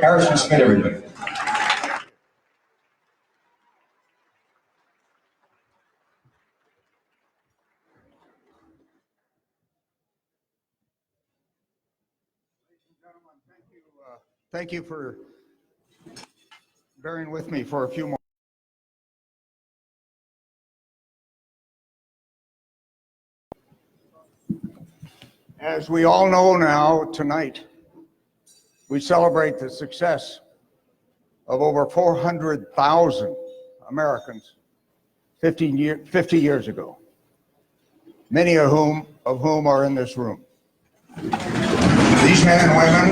Harrison Smith, everybody. Thank you for bearing with me for a few more. As we all know now, tonight, we celebrate the success of over 400,000 Americans 50 years ago, many of whom are in this room. These men and women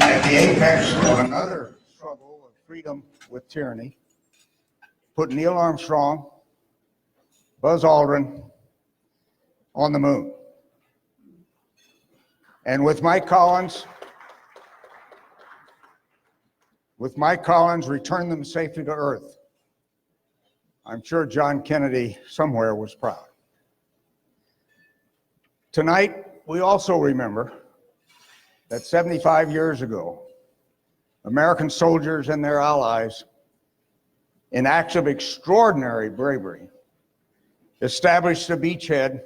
at the apex of another struggle of freedom with tyranny put Neil Armstrong, Buzz Aldrin on the moon. And with Mike Collins, returned them safely to Earth. I'm sure John Kennedy somewhere was proud. Tonight, we also remember that 75 years ago, American soldiers and their allies, in acts of extraordinary bravery, established a beachhead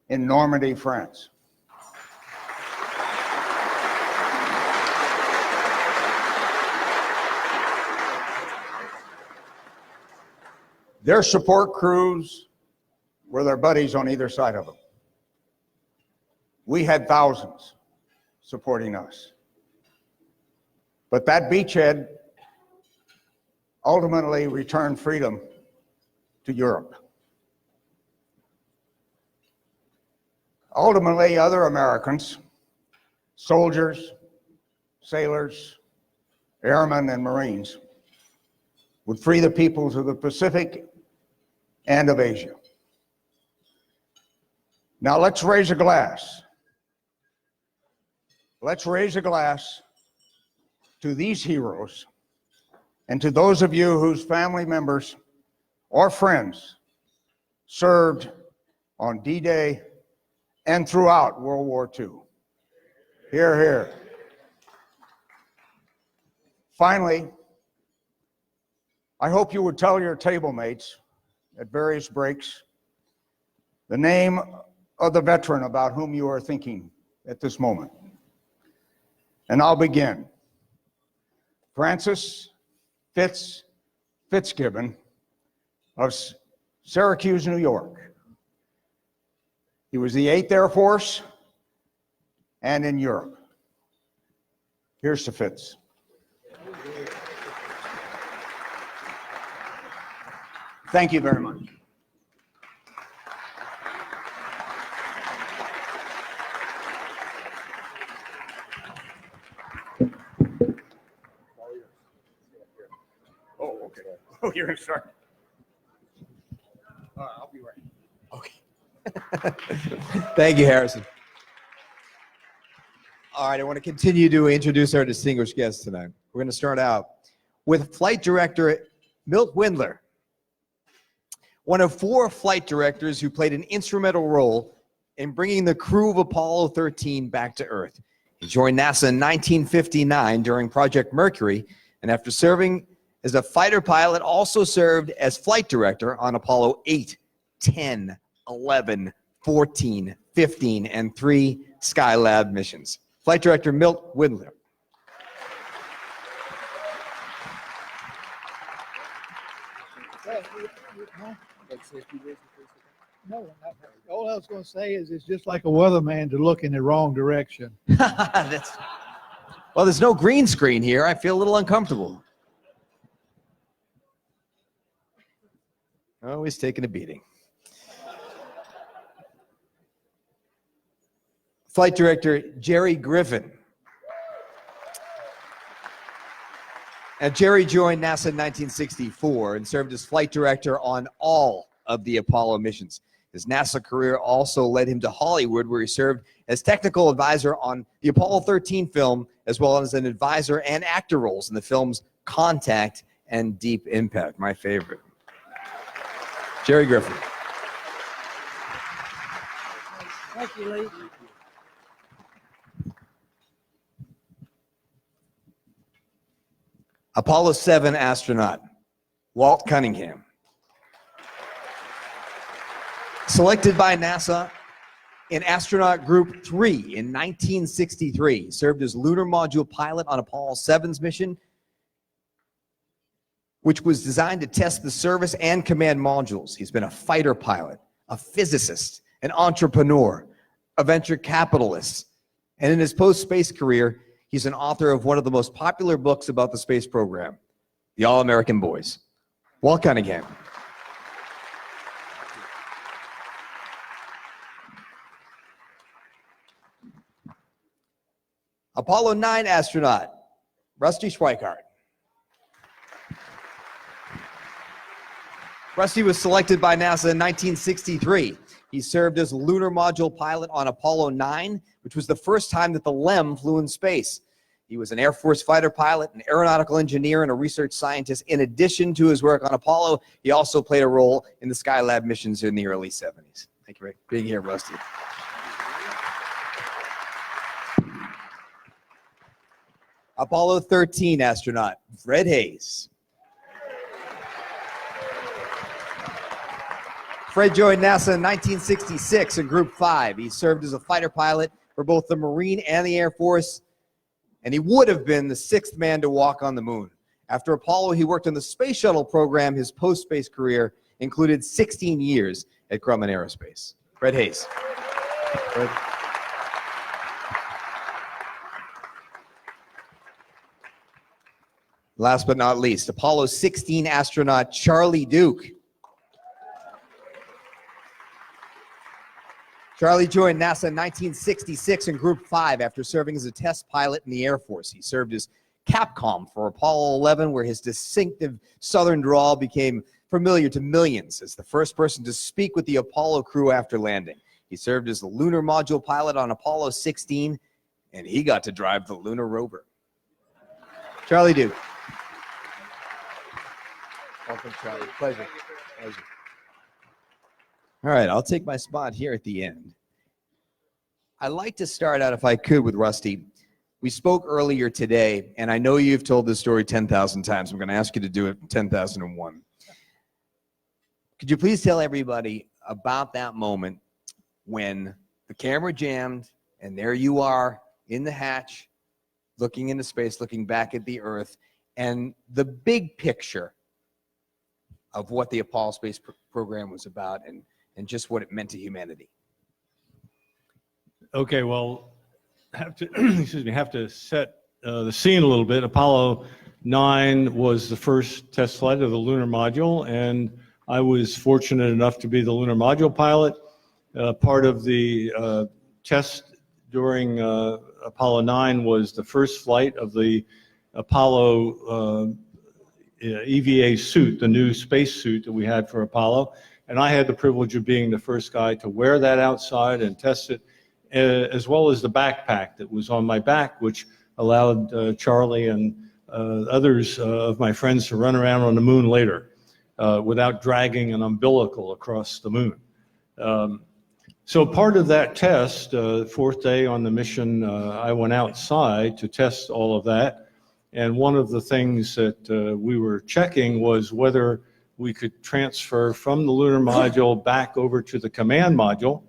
in Normandy, France. Their support crews were their buddies on either side of them. We had thousands supporting us. But that beachhead ultimately returned freedom to Europe. Ultimately, other Americans, soldiers, sailors, airmen, and Marines, would free the peoples of the Pacific and of Asia. Now let's raise a glass. Let's raise a glass to these heroes and to those of you whose family members or friends served on D-Day and throughout World War II. Hear, hear. Finally, I hope you would tell your table mates at various breaks the name of the veteran about whom you are thinking at this moment. And I'll begin. Francis Fitzgibbon of Syracuse, New York. He was the 8th Air Force and in Europe. Here's to Fitz. Thank you very much. Oh, okay. Oh, you're going to start. All right, I'll be right. Okay. Thank you, Harrison. All right, I want to continue to introduce our distinguished guests tonight. We're going to start out with Flight Director Milt Windler, one of 4 flight directors who played an instrumental role in bringing the crew of Apollo 13 back to Earth. He joined NASA in 1959 during Project Mercury, and after serving as a fighter pilot, also served as flight director on Apollo 8, 10, 11, 14, 15, and 3 Skylab missions. Flight Director Milt Windler. No, all I was going to say is it's just like a weatherman to look in the wrong direction. Well, there's no green screen here. I feel a little uncomfortable. Always taking a beating. Flight Director Jerry Griffin. Now, Jerry joined NASA in 1964 and served as flight director on all of the Apollo missions. His NASA career also led him to Hollywood, where he served as technical advisor on the Apollo 13 film, as well as an advisor and actor roles in the films Contact and Deep Impact, my favorite. Jerry Griffin. Thank you, Lee. Apollo 7 astronaut, Walt Cunningham. Selected by NASA in astronaut group 3 in 1963. He served as lunar module pilot on Apollo 7's mission, which was designed to test the service and command modules. He's been a fighter pilot, a physicist, an entrepreneur, a venture capitalist, and in his post-space career, he's an author of one of the most popular books about the space program, The All-American Boys. Walt Cunningham. Apollo 9 astronaut, Rusty Schweickart. Rusty was selected by NASA in 1963. He served as lunar module pilot on Apollo 9, which was the first time that the LEM flew in space. He was an Air Force fighter pilot, an aeronautical engineer, and a research scientist. In addition to his work on Apollo, he also played a role in the Skylab missions in the early 70s. Thank you for being here, Rusty. Apollo 13 astronaut, Fred Hayes. Fred joined NASA in 1966 in Group 5. He served as a fighter pilot for both the Marine and the Air Force, and he would have been the 6th man to walk on the moon. After Apollo, he worked on the space shuttle program. His post-space career included 16 years at Grumman Aerospace. Fred Hayes. Fred. Last but not least, Apollo 16 astronaut Charlie Duke. Charlie joined NASA in 1966 in Group 5 after serving as a test pilot in the Air Force. He served as Capcom for Apollo 11, where his distinctive Southern drawl became familiar to millions as the first person to speak with the Apollo crew after landing. He served as the lunar module pilot on Apollo 16, and he got to drive the lunar rover. Charlie Duke. Welcome, Charlie. Pleasure. Pleasure. All right, I'll take my spot here at the end. I'd like to start out, if I could, with Rusty. We spoke earlier today, and I know you've told this story 10,000 times. I'm going to ask you to do it 10,001. Could you please tell everybody about that moment when the camera jammed, and there you are in the hatch, looking into space, looking back at the Earth, and the big picture of what the Apollo space program was about and just what it meant to humanity? Okay, well, have to set the scene a little bit. Apollo 9 was the first test flight of the lunar module, and I was fortunate enough to be the lunar module pilot. Part of the test during Apollo 9 was the first flight of the Apollo EVA suit, the new space suit that we had for Apollo. And I had the privilege of being the first guy to wear that outside and test it, as well as the backpack that was on my back, which allowed Charlie and others of my friends to run around on the moon later without dragging an umbilical across the moon. So part of that test, fourth day on the mission, I went outside to test all of that. And one of the things that we were checking was whether we could transfer from the lunar module back over to the command module,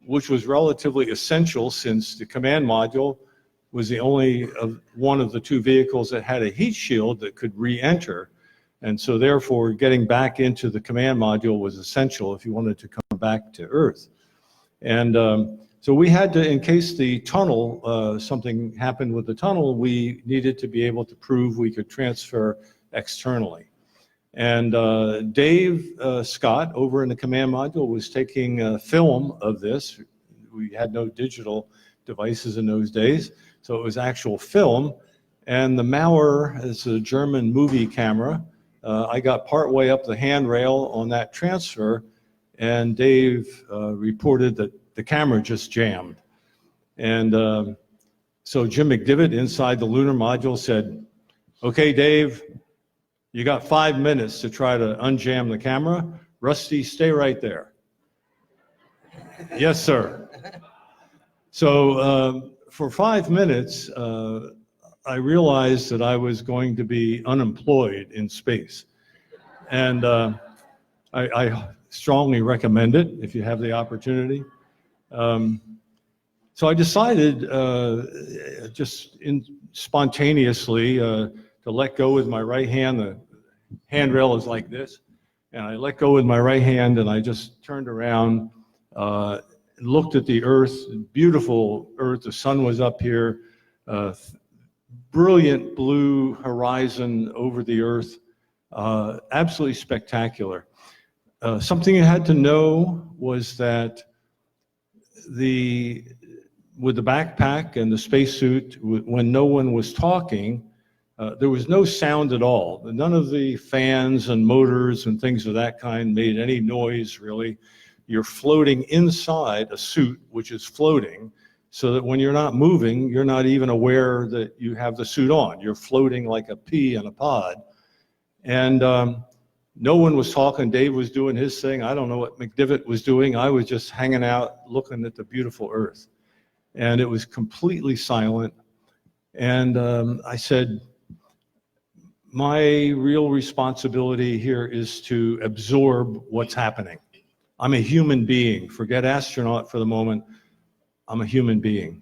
which was relatively essential since the command module was the only one of the two vehicles that had a heat shield that could re-enter. And so therefore, getting back into the command module was essential if you wanted to come back to Earth. And so we had to, in case the tunnel, something happened with the tunnel, we needed to be able to prove we could transfer externally. And Dave Scott over in the command module was taking a film of this. We had no digital devices in those days, so it was actual film. And the Mauer is a German movie camera. I got partway up the handrail on that transfer, and Dave reported that the camera just jammed. And so Jim McDivitt inside the lunar module said, "Okay, Dave, you got 5 minutes to try to unjam the camera. Rusty, stay right there." "Yes, sir." So for 5 minutes, I realized that I was going to be unemployed in space. And I strongly recommend it if you have the opportunity. So I decided spontaneously to let go with my right hand. The handrail is like this. And I let go with my right hand and I just turned around, looked at the earth, beautiful earth. The sun was up here, brilliant blue horizon over the earth, absolutely spectacular. Something you had to know was that with the backpack and the spacesuit, when no one was talking, there was no sound at all. None of the fans and motors and things of that kind made any noise, really. You're floating inside a suit which is floating, so that when you're not moving, you're not even aware that you have the suit on. You're floating like a pea in a pod. And no one was talking. Dave was doing his thing. I don't know what McDivitt was doing. I was just hanging out looking at the beautiful earth. And it was completely silent. And I said, my real responsibility here is to absorb what's happening. I'm a human being. Forget astronaut for the moment. I'm a human being.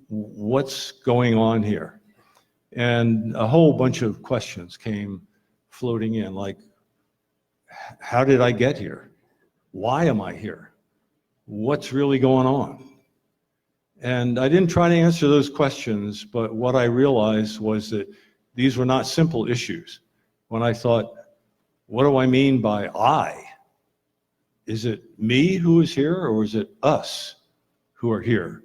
What's going on here? And a whole bunch of questions came floating in, like, how did I get here? Why am I here? What's really going on? And I didn't try to answer those questions, but what I realized was that these were not simple issues. When I thought, what do I mean by I? Is it me who is here, or is it us who are here?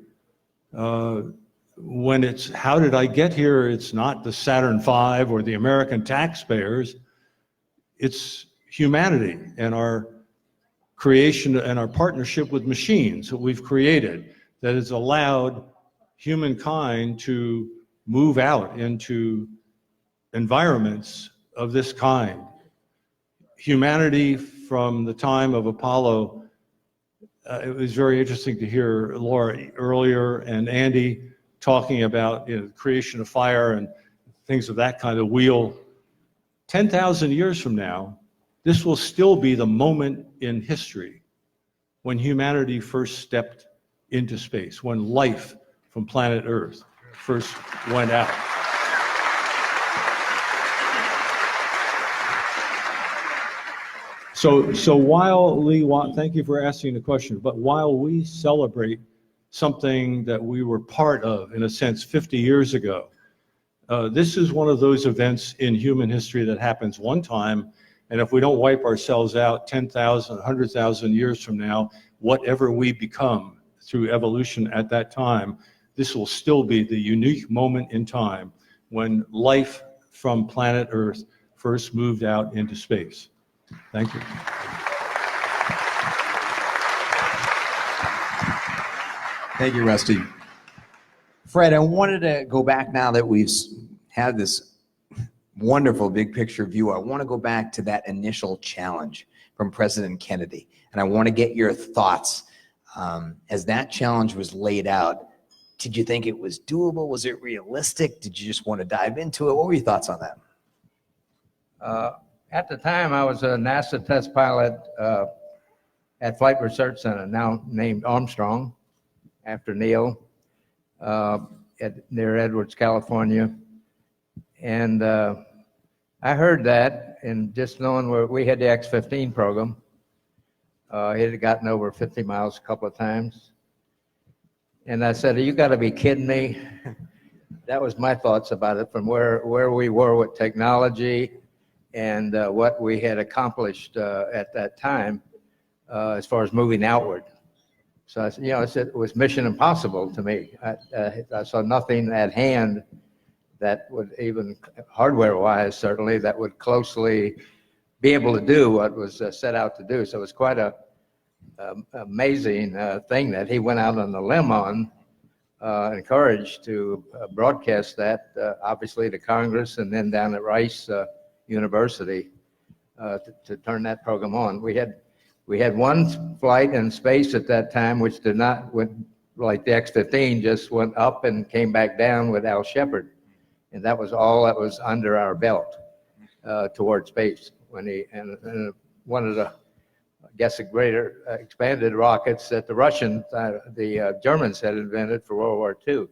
When it's how did I get here, it's not the Saturn V or the American taxpayers. It's humanity and our creation and our partnership with machines that we've created that has allowed humankind to move out into environments of this kind. Humanity from the time of Apollo, it was very interesting to hear Laura earlier and Andy talking about the creation of fire and things of that kind, of wheel. 10,000 years from now, this will still be the moment in history when humanity first stepped into space, when life from planet Earth first went out. So while Lee, thank you for asking the question, but while we celebrate something that we were part of, in a sense, 50 years ago, this is one of those events in human history that happens one time, and if we don't wipe ourselves out 10,000, 100,000 years from now, whatever we become through evolution at that time, this will still be the unique moment in time when life from planet Earth first moved out into space. Thank you. Thank you, Rusty. Fred, I wanted to go back now that we've had this wonderful big picture view. I want to go back to that initial challenge from President Kennedy, and I want to get your thoughts. As that challenge was laid out, did you think it was doable? Was it realistic? Did you just want to dive into it? What were your thoughts on that? At the time, I was a NASA test pilot at Flight Research Center, now named Armstrong, after Neil, near Edwards, California. And I heard that, and just knowing where we had the X-15 program, it had gotten over 50 miles a couple of times. And I said, you got to be kidding me. That was my thoughts about it, from where we were with technology and what we had accomplished at that time as far as moving outward. So I said, it was mission impossible to me. I saw nothing at hand that would, even hardware-wise certainly, that would closely be able to do what was set out to do. So it was quite a amazing thing that he went out on the limb on, encouraged to broadcast that, obviously to Congress and then down at Rice University to turn that program on. We had one flight in space at that time, which did not, like the X-15, just went up and came back down with Al Shepard. And that was all that was under our belt toward space. And one of the, I guess, a greater expanded rockets that the Russians, the Germans had invented for World War II.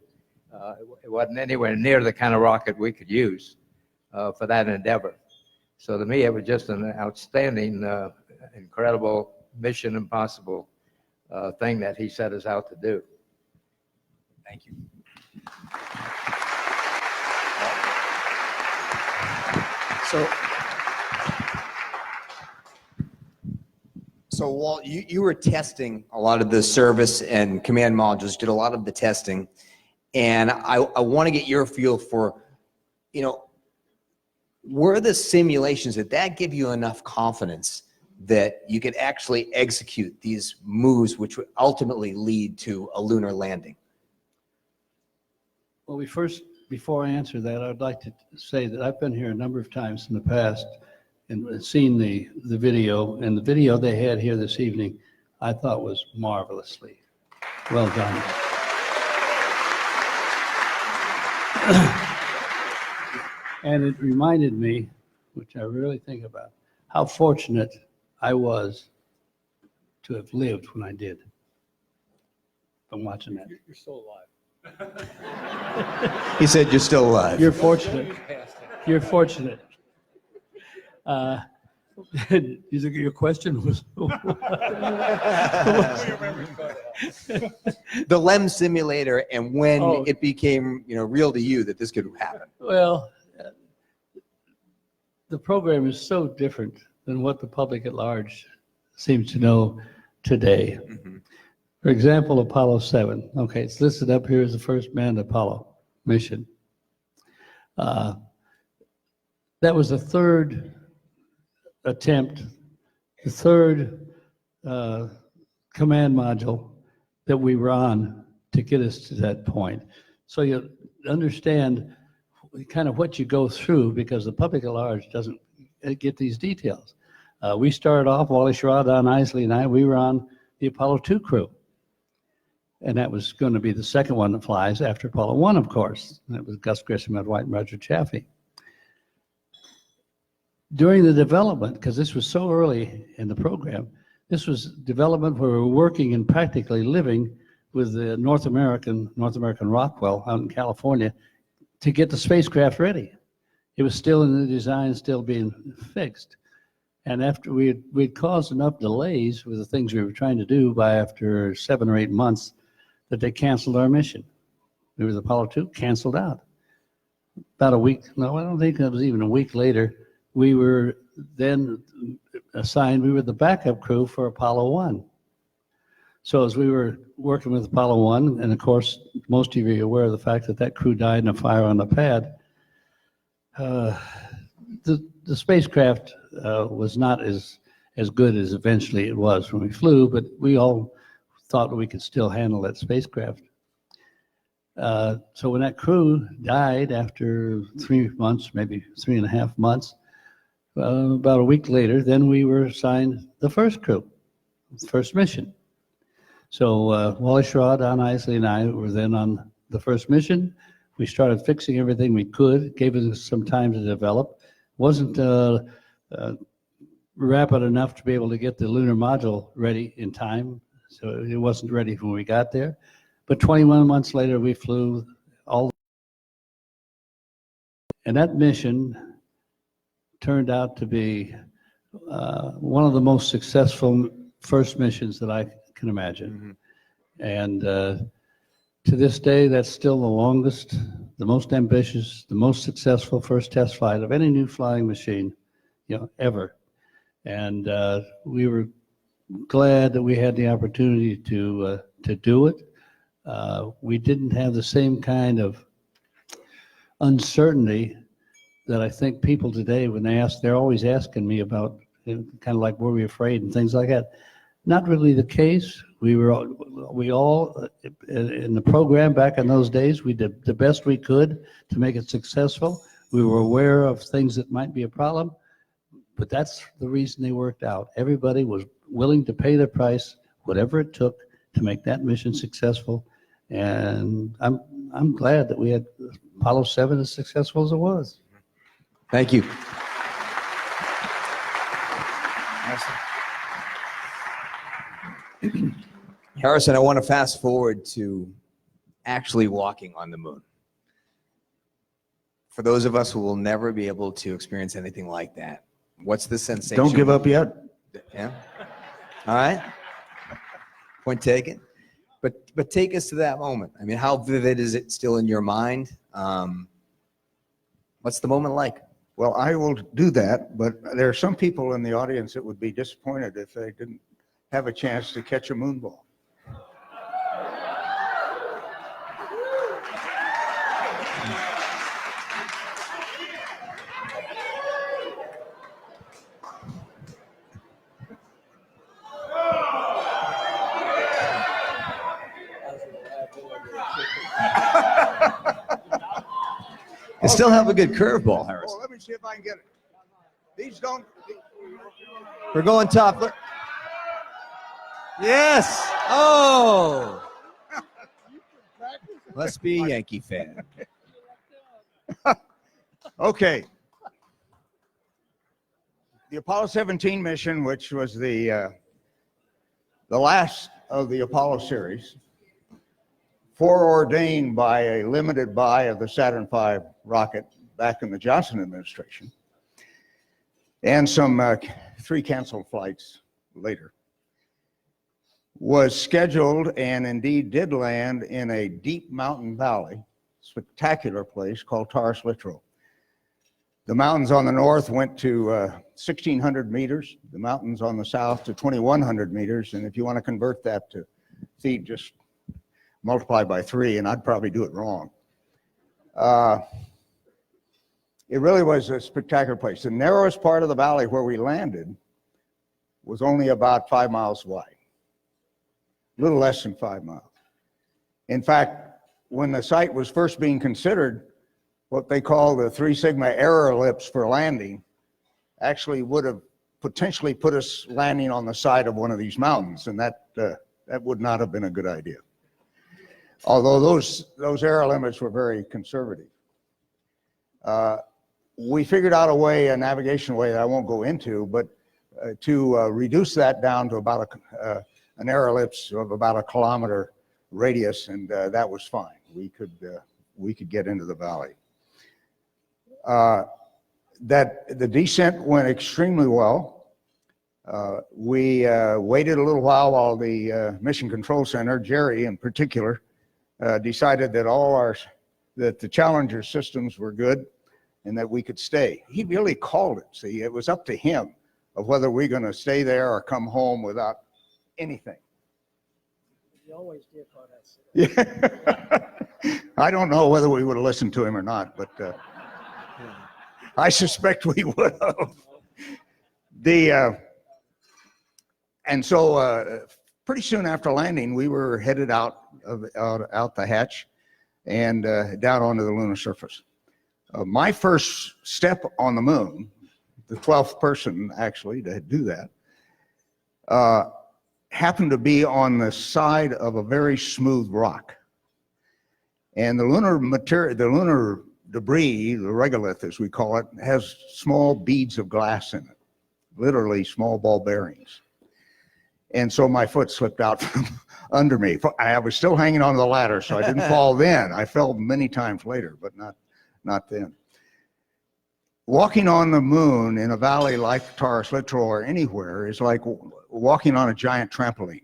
It wasn't anywhere near the kind of rocket we could use for that endeavor. So to me, it was just an outstanding, incredible, mission impossible thing that he set us out to do. Thank you. So Walt, you were testing a lot of the service and command modules, did a lot of the testing, and I want to get your feel for, were the simulations, did that give you enough confidence that you could actually execute these moves which would ultimately lead to a lunar landing? Well, before I answer that, I'd like to say that I've been here a number of times in the past and seen the video, and the video they had here this evening, I thought was marvelously well done. And it reminded me, which I really think about, how fortunate I was to have lived when I did. I'm watching that. You're still alive. He said you're still alive. You're fortunate. You're fortunate. Your question was. The LEM simulator and when Oh. it became real to you that this could happen. Well, the program is so different than what the public at large seems to know today. Mm-hmm. For example, Apollo 7. Okay, it's listed up here as the first manned Apollo mission. That was the third attempt, the third command module that we were on to get us to that point. So you understand kind of what you go through, because the public at large doesn't get these details. We started off, Wally Schirra, Don Isley, and I, we were on the Apollo 2 crew. And that was going to be the second one that flies after Apollo 1, of course. That was Gus Grissom, Ed White, and Roger Chaffee. During the development, because this was so early in the program, this was development where we were working and practically living with the North American Rockwell out in California to get the spacecraft ready. It was still in the design, still being fixed. And after we'd caused enough delays with the things we were trying to do by after 7 or 8 months that they canceled our mission. It was Apollo 2, canceled out. About a week, no, I don't think it was even a week later, we were then assigned, we were the backup crew for Apollo 1. So as we were working with Apollo 1, and of course, most of you are aware of the fact that that crew died in a fire on the pad, the spacecraft was not as good as eventually it was when we flew, but we all thought we could still handle that spacecraft. So when that crew died after 3 months, maybe 3.5 months, about a week later, then we were assigned the first crew, first mission. So Wally Schirra, Don Isley, and I were then on the first mission. We started fixing everything we could, gave us some time to develop. Wasn't rapid enough to be able to get the lunar module ready in time, so it wasn't ready when we got there. But 21 months later, we flew all. And that mission turned out to be one of the most successful first missions that I can imagine. Mm-hmm. And to this day, that's still the longest, the most ambitious, the most successful first test flight of any new flying machine, ever. And we were glad that we had the opportunity to do it. We didn't have the same kind of uncertainty that I think people today, when they ask, they're always asking me about, kind of like, were we afraid and things like that. Not really the case. We all in the program back in those days, we did the best we could to make it successful. We were aware of things that might be a problem, but that's the reason they worked out. Everybody was willing to pay the price, whatever it took, to make that mission successful. And I'm glad that we had Apollo 7 as successful as it was. Thank you. Harrison, I want to fast forward to actually walking on the moon. For those of us who will never be able to experience anything like that, what's the sensation? Don't give up yet. Yeah. All right. Point taken. But take us to that moment. I mean, how vivid is it still in your mind? What's the moment like? Well, I will do that, but there are some people in the audience that would be disappointed if they didn't have a chance to catch a moon ball. You still have a good curveball, Harrison. Oh, let me see if I can get it. These don't. We're going top. Look. Yes. Oh. Must be a Yankee fan. Okay. The Apollo 17 mission, which was the last of the Apollo series, foreordained by a limited buy of the Saturn V rocket back in the Johnson administration, and some 3 canceled flights later, was scheduled and indeed did land in a deep mountain valley, spectacular place called Taurus Littrow. The mountains on the north went to 1,600 meters, the mountains on the south to 2,100 meters, and if you want to convert that to feet, just multiply by 3, and I'd probably do it wrong. It really was a spectacular place. The narrowest part of the valley where we landed was only about 5 miles wide, a little less than 5 miles. In fact, when the site was first being considered, what they call the 3 sigma error ellipse for landing actually would have potentially put us landing on the side of one of these mountains, and that would not have been a good idea. Although those error limits were very conservative. We figured out a way, a navigation way that I won't go into, but to reduce that down to about an error ellipse of about 1 kilometer radius, and that was fine. We could get into the valley. That the descent went extremely well. We waited a little while the Mission Control Center, Jerry in particular, decided that that the Challenger systems were good and that we could stay. He really called it. See, it was up to him of whether we're going to stay there or come home without anything. You always did call that. Yeah. I don't know whether we would have listened to him or not, but I suspect we would have. And so pretty soon after landing, we were headed out the hatch and down onto the lunar surface. My first step on the moon, the 12th person actually to do that, happened to be on the side of a very smooth rock. And the lunar material, the lunar debris, the regolith as we call it, has small beads of glass in it, literally small ball bearings. And so my foot slipped out from under me. I was still hanging on the ladder, so I didn't fall then. I fell many times later, but not then. Walking on the moon in a valley like Taurus Littrow or anywhere is like walking on a giant trampoline.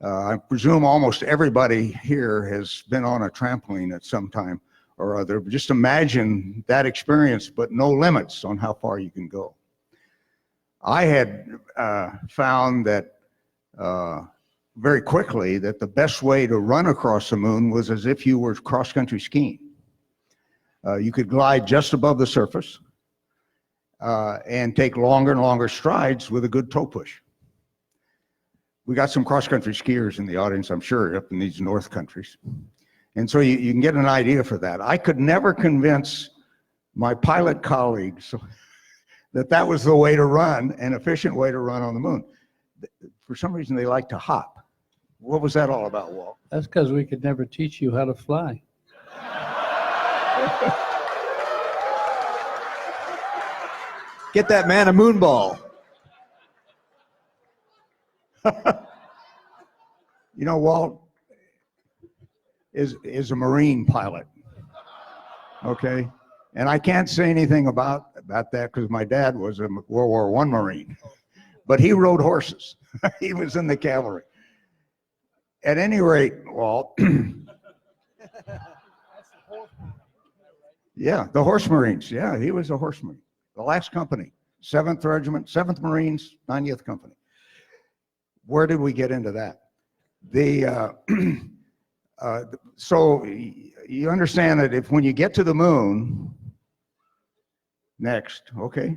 I presume almost everybody here has been on a trampoline at some time or other. Just imagine that experience, but no limits on how far you can go. I had found that very quickly that the best way to run across the moon was as if you were cross-country skiing. You could glide just above the surface and take longer and longer strides with a good toe push. We got some cross-country skiers in the audience, I'm sure, up in these north countries. And so you can get an idea for that. I could never convince my pilot colleagues that was the way to run, an efficient way to run on the moon. For some reason, they like to hop. What was that all about, Walt? That's because we could never teach you how to fly. Get that man a moon ball. You know, Walt is a Marine pilot. Okay? And I can't say anything about that because my dad was a World War I Marine. But he rode horses. He was in the cavalry. At any rate, Walt, yeah, the Horse Marines. Yeah, he was a Horse Marine. The last company, 7th Regiment, 7th Marines, 90th Company. Where did we get into that? So you understand that if when you get to the moon, next, okay,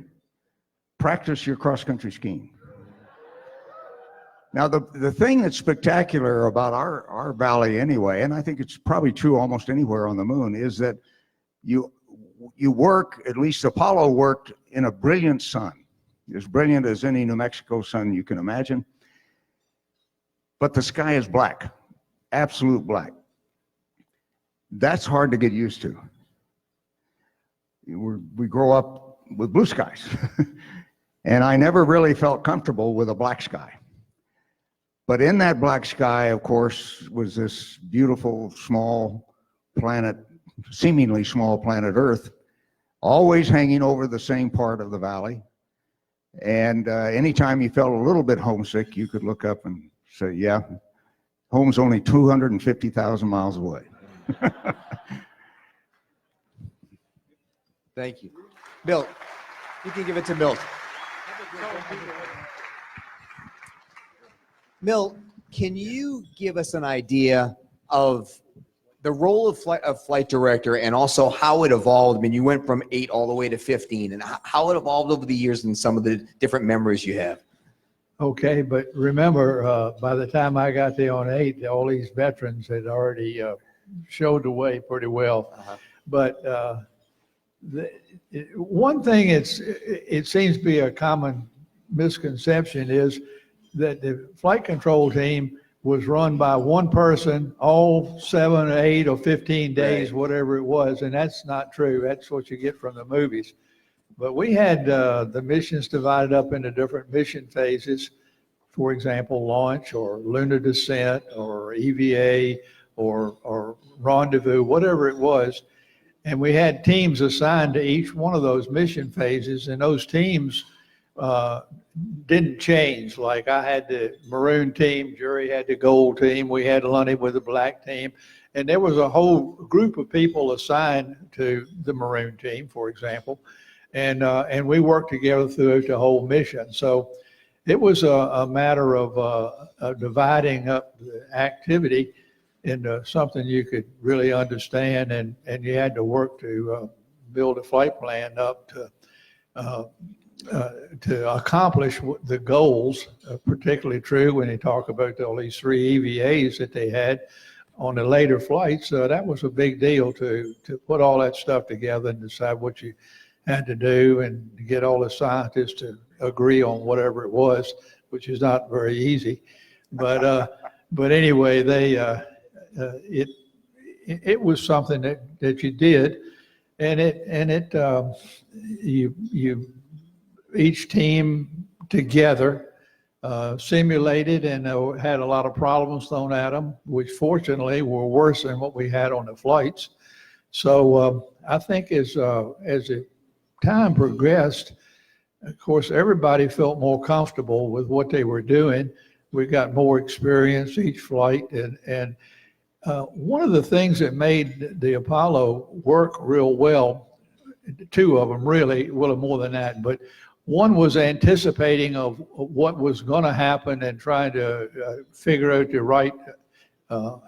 practice your cross-country skiing. Now, the thing that's spectacular about our valley anyway, and I think it's probably true almost anywhere on the moon, is that you work, at least Apollo worked in a brilliant sun, as brilliant as any New Mexico sun you can imagine. But the sky is black, absolute black. That's hard to get used to. We grow up with blue skies. And I never really felt comfortable with a black sky. But in that black sky, of course, was this beautiful small planet, seemingly small planet Earth, always hanging over the same part of the valley. And anytime you felt a little bit homesick, you could look up and say, yeah, home's only 250,000 miles away. Thank you. Milt, you can give it to Milt. Milt, can you give us an idea of the role of flight director and also how it evolved? I mean, you went from 8 all the way to 15, and how it evolved over the years and some of the different memories you have. Okay, but remember, by the time I got there on 8, all these veterans had already showed the way pretty well. Uh-huh. But one thing it seems to be a common misconception is that the flight control team was run by one person all 7 or 8 or 15 days, whatever it was, and that's not true. That's what you get from the movies. But we had the missions divided up into different mission phases. For example, launch or lunar descent or EVA or rendezvous, whatever it was. And we had teams assigned to each one of those mission phases, and those teams didn't change. Like I had the maroon team, Jerry had the gold team, we had Lunny with the black team, and there was a whole group of people assigned to the maroon team, for example, and we worked together throughout the whole mission. So it was a matter of dividing up the activity into something you could really understand, and you had to work to build a flight plan up to accomplish the goals, particularly true when they talk about all these 3 EVAs that they had on the later flights. That was a big deal to put all that stuff together and decide what you had to do and get all the scientists to agree on whatever it was, which is not very easy. But anyway, it was something that you did, and you each team together simulated and had a lot of problems thrown at them, which fortunately were worse than what we had on the flights. So I think as the time progressed, of course, everybody felt more comfortable with what they were doing. We got more experience each flight, and one of the things that made the Apollo work real well, 2 of them really, well, more than that, but one was anticipating of what was going to happen and trying to figure out the right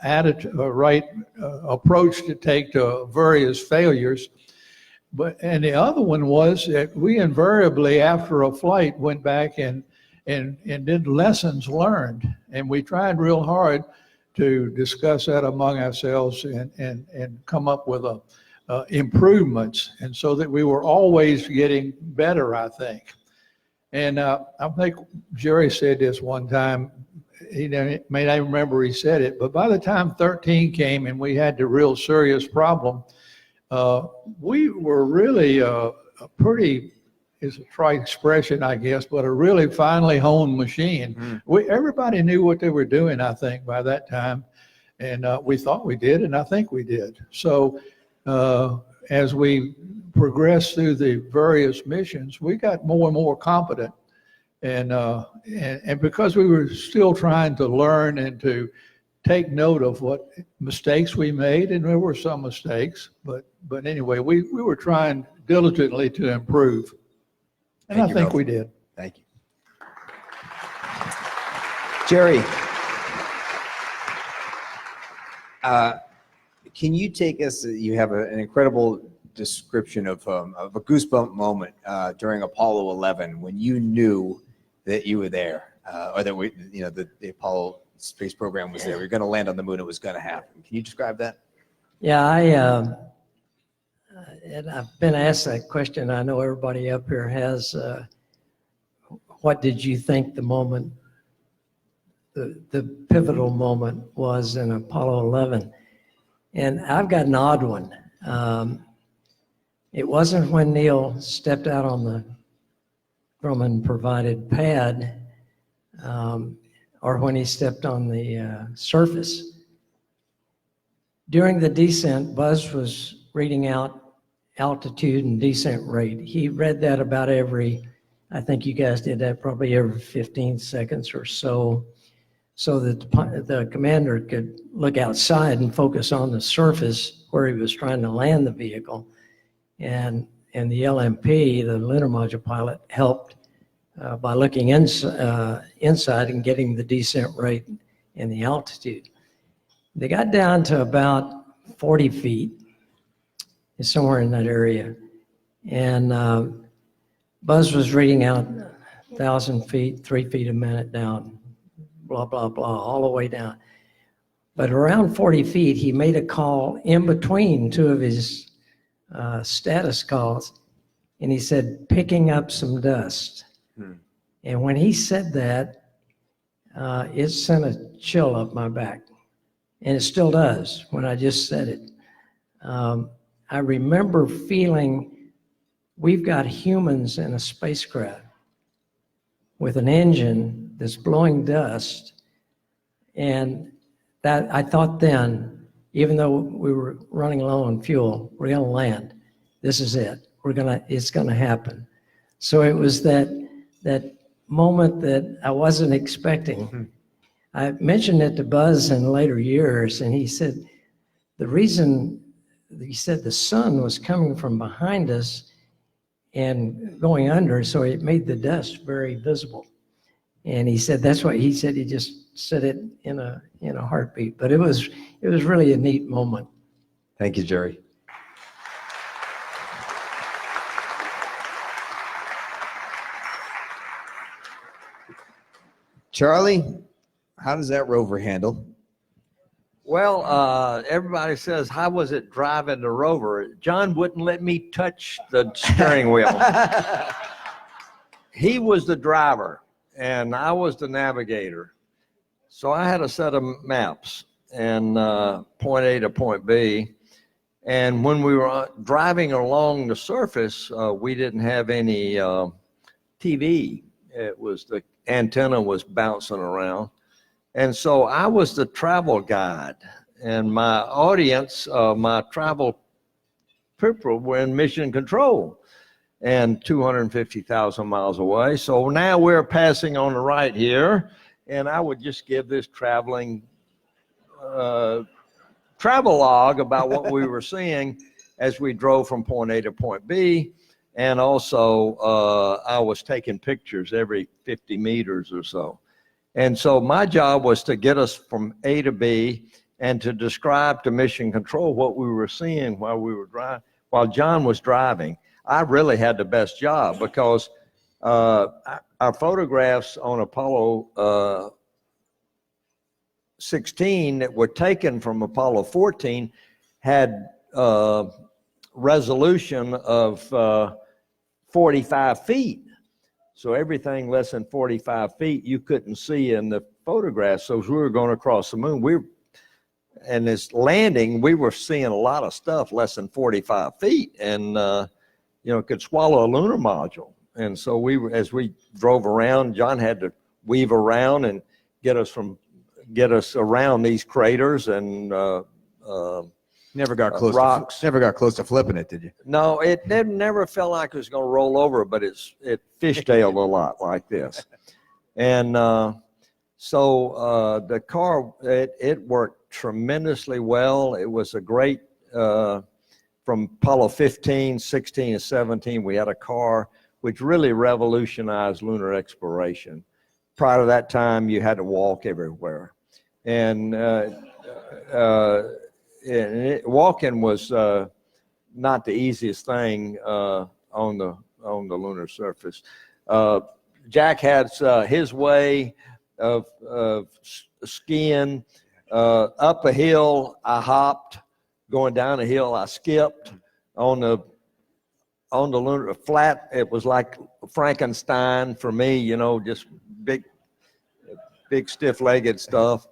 attitude, right approach to take to various failures. And the other one was that we invariably, after a flight, went back and did lessons learned, and we tried real hard to discuss that among ourselves and come up with improvements, and so that we were always getting better, I think. And I think Jerry said this one time, he may not remember he said it, but by the time 13 came and we had the real serious problem, we were really a pretty, is a trite expression, I guess, but a really finely honed machine. Everybody knew what they were doing, I think, by that time. And we thought we did, and I think we did. So as we progressed through the various missions, we got more and more competent. And because we were still trying to learn and to take note of what mistakes we made, and there were some mistakes, but anyway, we were trying diligently to improve. And Thank I you, think Bill. we did. Thank you. Jerry, can you take us, you have an incredible description of a goosebump moment during Apollo 11 when you knew that you were there, or that the Apollo space program was there. We were going to land on the moon. It was going to happen. Can you describe that? Yeah, and I've been asked that question. I know everybody up here has. What did you think the moment, the pivotal moment was in Apollo 11? And I've got an odd one. It wasn't when Neil stepped out on the Grumman-provided pad, or when he stepped on the surface. During the descent, Buzz was reading out altitude and descent rate. He read that about I think you guys did that probably every 15 seconds or so that the commander could look outside and focus on the surface where he was trying to land the vehicle. And the LMP, the lunar module pilot, helped by looking inside and getting the descent rate and the altitude. They got down to about 40 feet, somewhere in that area. And Buzz was reading out 1,000 feet, 3 feet a minute down, blah, blah, blah, all the way down. But around 40 feet, he made a call in between two of his status calls, and he said, picking up some dust. And when he said that, it sent a chill up my back. And it still does when I just said it. I remember feeling we've got humans in a spacecraft with an engine that's blowing dust. And that I thought then, even though we were running low on fuel, we're going to land. This is it. It's going to happen. So it was that moment that I wasn't expecting. I mentioned it to Buzz in later years, and he said, the sun was coming from behind us and going under, so it made the dust very visible. And he said, that's why he said he just said it in a heartbeat. But it was really a neat moment. Thank you, Jerry. Charlie, how does that rover handle? Well, everybody says, how was it driving the rover? John wouldn't let me touch the steering wheel. He was the driver, and I was the navigator. So I had a set of maps, and point A to point B. And when we were driving along the surface, we didn't have any TV. It was the antenna was bouncing around. And so I was the travel guide, and my audience, my travel people were in mission control and 250,000 miles away. So now we're passing on the right here, and I would just give this traveling travel log about what we were seeing as we drove from point A to point B. And also I was taking pictures every 50 meters or so. And so my job was to get us from A to B and to describe to mission control what we were seeing while we were driving, while John was driving. I really had the best job because our photographs on Apollo 16 that were taken from Apollo 14 had resolution of 45 feet. So everything less than 45 feet you couldn't see in the photographs. So as we were going across the moon, and this landing, we were seeing a lot of stuff less than 45 feet, and could swallow a lunar module. And so as we drove around, John had to weave around and get us around these craters and Never got close. Rocks. Never got close to flipping it, did you? No, it never felt like it was going to roll over, but it fishtailed a lot like this. And so the car, it worked tremendously well. It was a great, from Apollo 15, 16, and 17, we had a car which really revolutionized lunar exploration. Prior to that time, you had to walk everywhere. And walking was not the easiest thing on the lunar surface. Jack had his way of skiing. Up a hill, I hopped. Going down a hill, I skipped. On the lunar flat, it was like Frankenstein for me, just big stiff-legged stuff.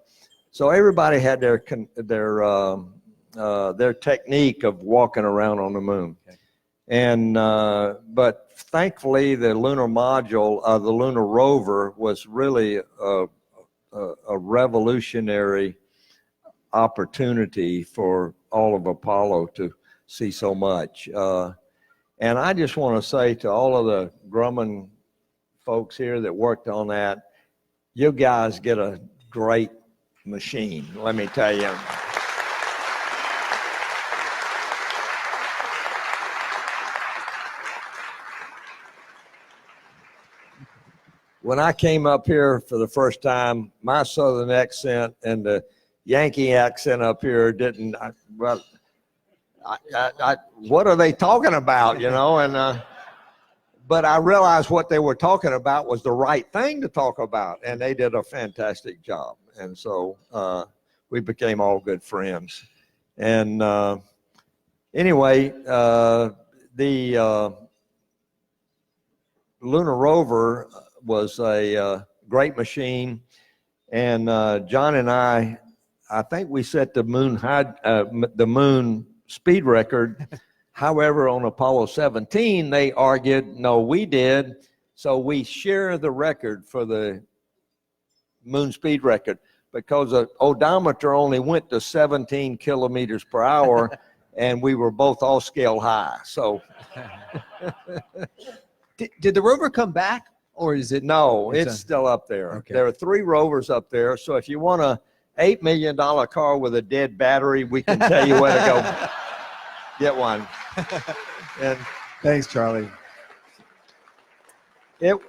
So everybody had their technique of walking around on the moon. And but thankfully, the lunar module, the lunar rover, was really a revolutionary opportunity for all of Apollo to see so much. And I just want to say to all of the Grumman folks here that worked on that, you guys get a great machine, let me tell you. When I came up here for the first time, my Southern accent and the Yankee accent up here didn't, what are they talking about, And but I realized what they were talking about was the right thing to talk about, and they did a fantastic job. And so we became all good friends. And anyway, the lunar rover was a great machine, and John and I think we set the moon speed record. However, on Apollo 17, they argued, no, we did. So we share the record for the moon speed record because the odometer only went to 17 kilometers per hour, and we were both all scale high. So Did the rover come back, or is it? No, it's still up there. Okay. There are 3 rovers up there. So if you want a $8 million car with a dead battery, we can tell you where to go get one. And Thanks, Charlie. it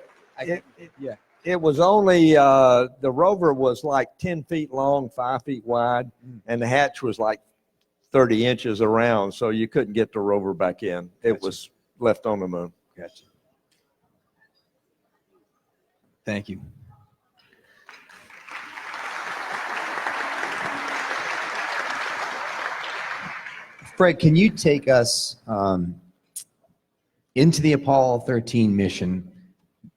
was only, the rover was like 10 feet long, 5 feet wide, and the hatch was like 30 inches around, so you couldn't get the rover back in. It was left on the moon. Gotcha. Thank you. Fred, can you take us into the Apollo 13 mission?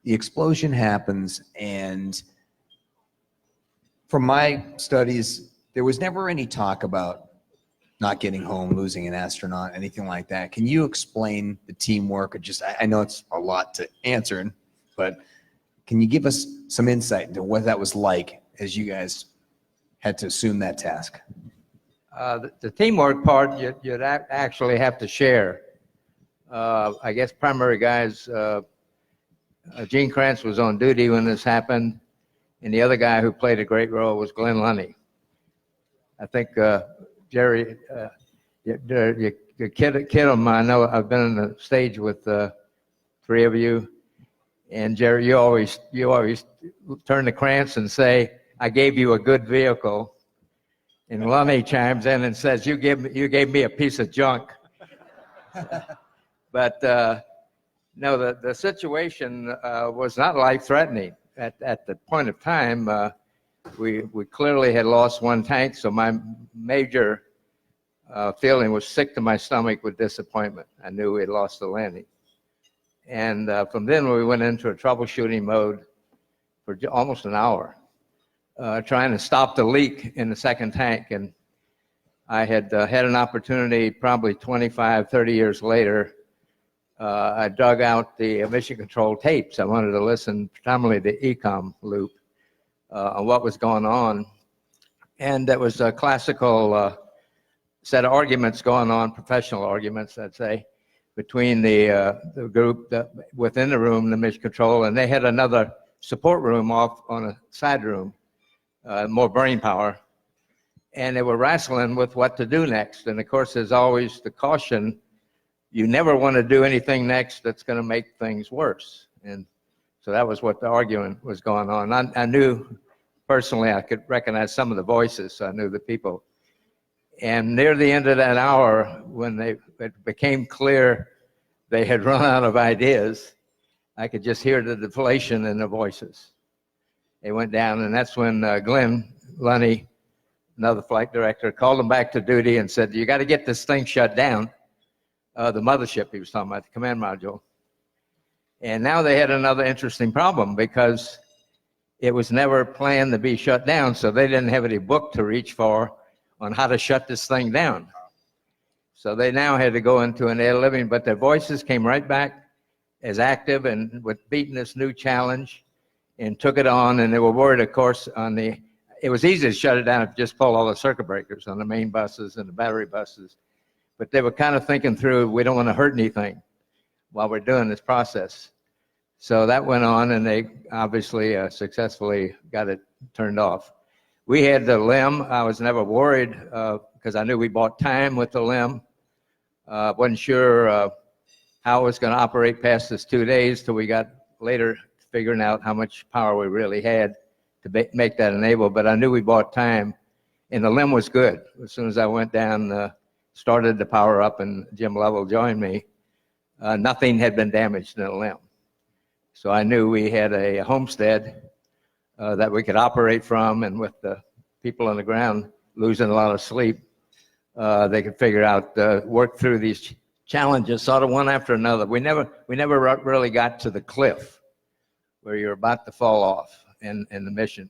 The explosion happens, and from my studies, there was never any talk about not getting home, losing an astronaut, anything like that. Can you explain the teamwork? Or just, I know it's a lot to answer, but can you give us some insight into what that was like as you guys had to assume that task? The teamwork part, you'd actually have to share. I guess primary guys, Gene Kranz was on duty when this happened, and the other guy who played a great role was Glenn Lundy. I think Jerry, your kid of mine, I know I've been on the stage with 3 of you, and Jerry, you always turn to Kranz and say, "I gave you a good vehicle." And Lundy chimes in and says, you gave me a piece of junk. But no, the situation was not life-threatening. At the point of time, we clearly had lost 1 tank, so my major feeling was sick to my stomach with disappointment. I knew we had lost the landing. And from then we went into a troubleshooting mode for almost an hour, trying to stop the leak in the second tank. And I had had an opportunity probably 25, 30 years later. I dug out the emission control tapes. I wanted to listen predominantly to ECOM loop on what was going on. And there was a classical set of arguments going on, professional arguments, I'd say, between the group within the room, the mission control, and they had another support room off on a side room, more brain power. And they were wrestling with what to do next. And of course, there's always the caution, you never want to do anything next that's going to make things worse. And so that was what the argument was going on. I knew personally, I could recognize some of the voices, so I knew the people. And near the end of that hour, when it became clear they had run out of ideas, I could just hear the deflation in the voices. They went down, and that's when Glenn Lunny, another flight director, called them back to duty and said, you got to get this thing shut down. The mothership he was talking about, the command module. And now they had another interesting problem because it was never planned to be shut down, so they didn't have any book to reach for on how to shut this thing down. So they now had to go into an air living, but their voices came right back as active and with beating this new challenge and took it on. And they were worried, of course, it was easy to shut it down if you just pull all the circuit breakers on the main buses and the battery buses. But they were kind of thinking through, we don't want to hurt anything while we're doing this process. So that went on, and they obviously successfully got it turned off. We had the LIM. I was never worried because I knew we bought time with the LIM. Wasn't sure how it was going to operate past this 2 days till we got later figuring out how much power we really had to make that enable. But I knew we bought time, and the LIM was good. As soon as I went down, started to power up, and Jim Lovell joined me, nothing had been damaged in the LIM. So I knew we had a homestead that we could operate from, and with the people on the ground losing a lot of sleep, they could figure out, work through these challenges, sort of one after another. We never really got to the cliff where you're about to fall off in the mission.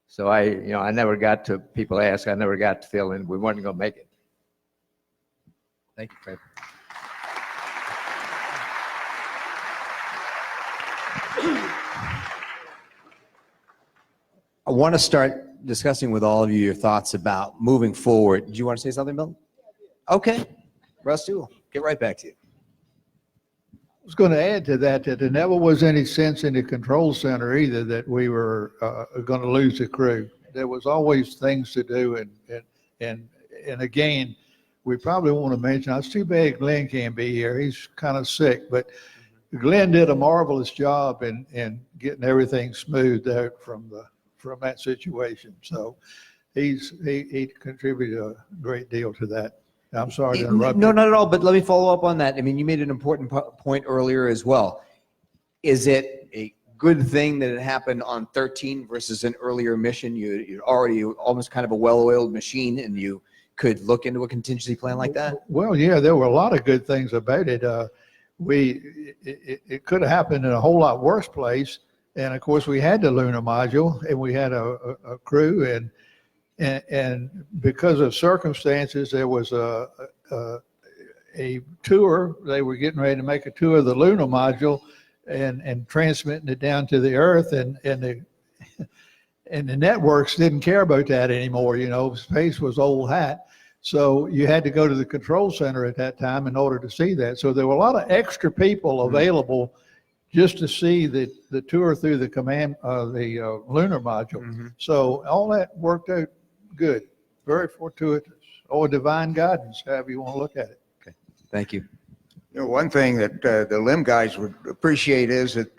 So I never got to, people ask, I never got to feeling we weren't going to make it. Thank you, Fred. I want to start discussing with all of you your thoughts about moving forward. Do you want to say something, Bill? Okay. Rusty, we'll get right back to you. I was going to add to that there never was any sense in the control center either that we were going to lose the crew. There was always things to do, and again, we probably want to mention, it's too bad Glenn can't be here. He's kind of sick, but Glenn did a marvelous job in getting everything smoothed out from that situation. So he contributed a great deal to that. I'm sorry to interrupt you. No, not at all, but let me follow up on that. I mean, you made an important point earlier as well. Is it a good thing that it happened on 13 versus an earlier mission? You're already almost kind of a well-oiled machine, and you could look into a contingency plan like that? Well, yeah, there were a lot of good things about it. It could have happened in a whole lot worse place. And of course, we had the lunar module, and we had a crew, and because of circumstances, there was a tour. They were getting ready to make a tour of the lunar module and transmitting it down to the Earth, and the networks didn't care about that anymore. You know, space was old hat. So you had to go to the control center at that time in order to see that. So there were a lot of extra people available just to see the tour through the the lunar module. So all that worked out good, very fortuitous, or divine guidance, however you want to look at it. Okay, thank you. You know, one thing that the LIM guys would appreciate is that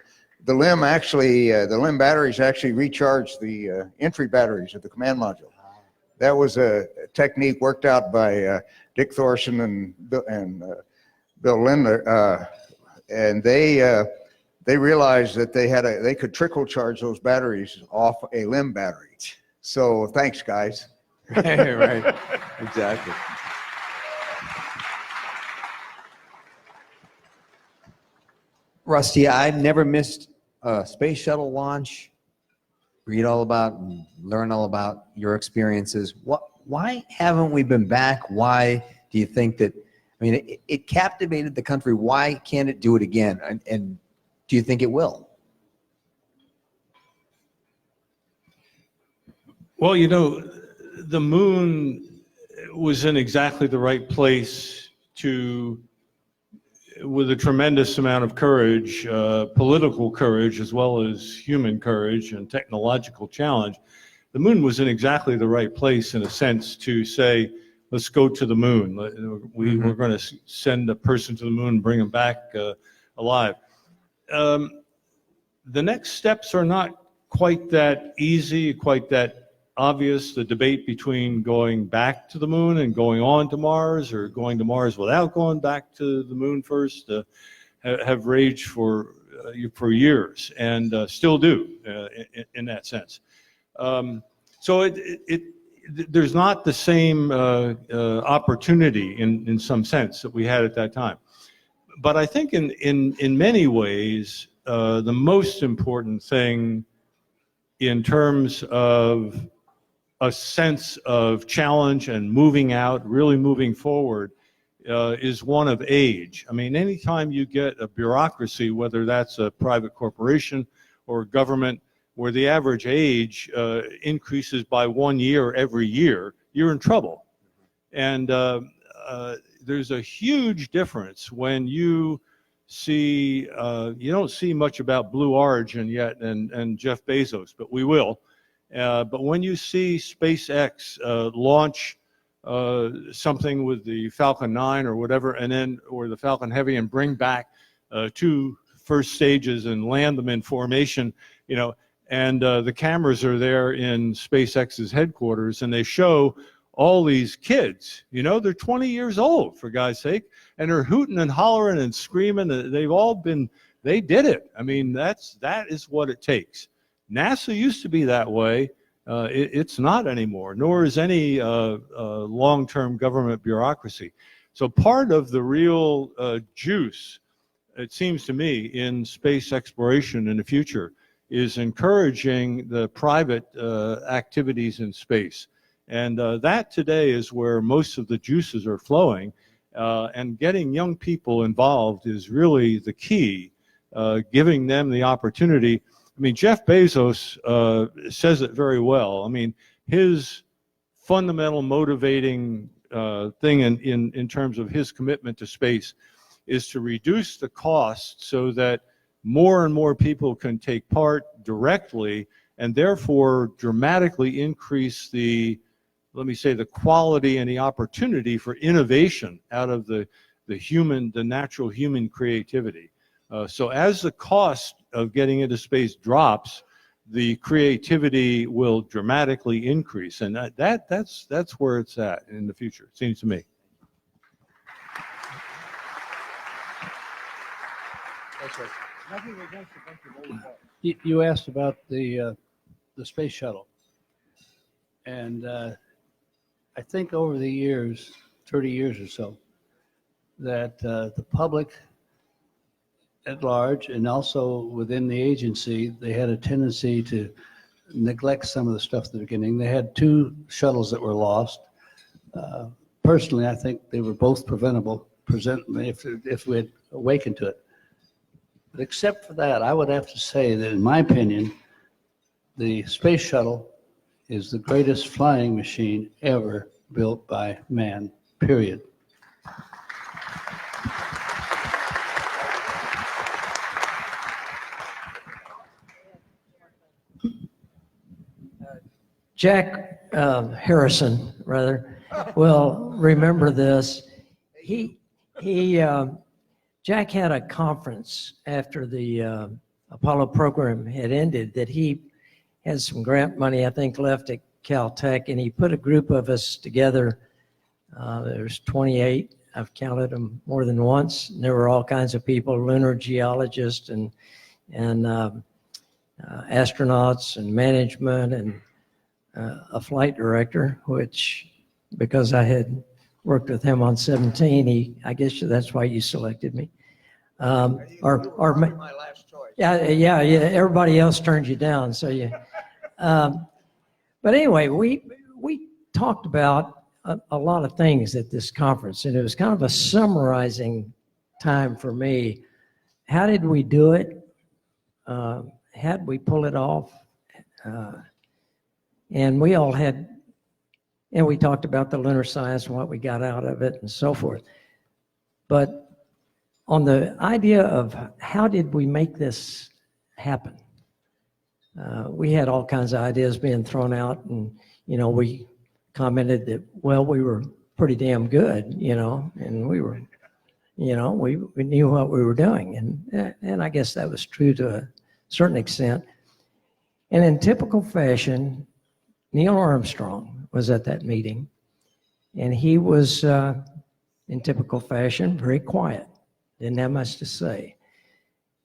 the LIM batteries actually recharge the entry batteries of the command module. That was a technique worked out by Dick Thorson and Bill Lindler, and they realized that they could trickle charge those batteries off a LIM battery. So thanks, guys. Right, exactly. Rusty, I've never missed a space shuttle launch. Read all about and learn all about your experiences. What Why haven't we been back? Why do you think that, I mean, it captivated the country. Why can't it do it again? And do you think it will? Well, you know, the moon was in exactly the right place with a tremendous amount of courage, political courage, as well as human courage and technological challenge. The moon was in exactly the right place, in a sense, to say, let's go to the moon. We're going to send a person to the moon and bring them back alive. The next steps are not quite that easy, quite that obvious. The debate between going back to the moon and going on to Mars, or going to Mars without going back to the moon first, have raged for years, and still do in that sense. So there's not the same opportunity in some sense that we had at that time. But I think in many ways, the most important thing in terms of a sense of challenge and moving out, really moving forward, is one of age. I mean, anytime you get a bureaucracy, whether that's a private corporation or government, where the average age increases by 1 year every year, you're in trouble. And there's a huge difference when you see, you don't see much about Blue Origin yet and Jeff Bezos, but we will. But when you see SpaceX launch something with the Falcon 9 or whatever, and then, or the Falcon Heavy, and bring back 2 first stages and land them in formation, you know, and the cameras are there in SpaceX's headquarters, and they show all these kids, you know, they're 20 years old, for God's sake, and they're hooting and hollering and screaming. They did it. I mean, that is what it takes. NASA used to be that way. It's not anymore, nor is any long-term government bureaucracy. So part of the real juice, it seems to me, in space exploration in the future is encouraging the private activities in space. And that today is where most of the juices are flowing. And getting young people involved is really the key, giving them the opportunity. I mean, Jeff Bezos says it very well. I mean, his fundamental motivating thing in terms of his commitment to space is to reduce the cost so that more and more people can take part directly, and therefore dramatically increase the, let me say, the quality and the opportunity for innovation out of the natural human creativity. So as the cost of getting into space drops, the creativity will dramatically increase, and that's where it's at in the future, it seems to me. You asked about the space shuttle, and I think over the years, 30 years or so, that the public at large, and also within the agency, they had a tendency to neglect some of the stuff at the beginning. They had 2 shuttles that were lost. Personally, I think they were both preventable if we had awakened to it. But except for that, I would have to say that, in my opinion, the space shuttle is the greatest flying machine ever built by man, period. Jack Harrison, rather, will remember this. Jack had a conference after the Apollo program had ended that he had some grant money, I think, left at Caltech, and he put a group of us together. There's 28. I've counted them more than once. And there were all kinds of people, lunar geologists and astronauts and management and a flight director, which, because I had worked with him on 17, I guess that's why you selected me. Or My last choice. yeah, everybody else turned you down, so you. But anyway, we talked about a lot of things at this conference, and it was kind of a summarizing time for me. How did we do it? How did we pull it off? And we all had, and we talked about the lunar science and what we got out of it and so forth. But on the idea of how did we make this happen? We had all kinds of ideas being thrown out, and, we commented that, well, we were pretty damn good, and we were, we knew what we were doing. And I guess that was true to a certain extent. And in typical fashion, Neil Armstrong was at that meeting, and he was, in typical fashion, very quiet, didn't have much to say.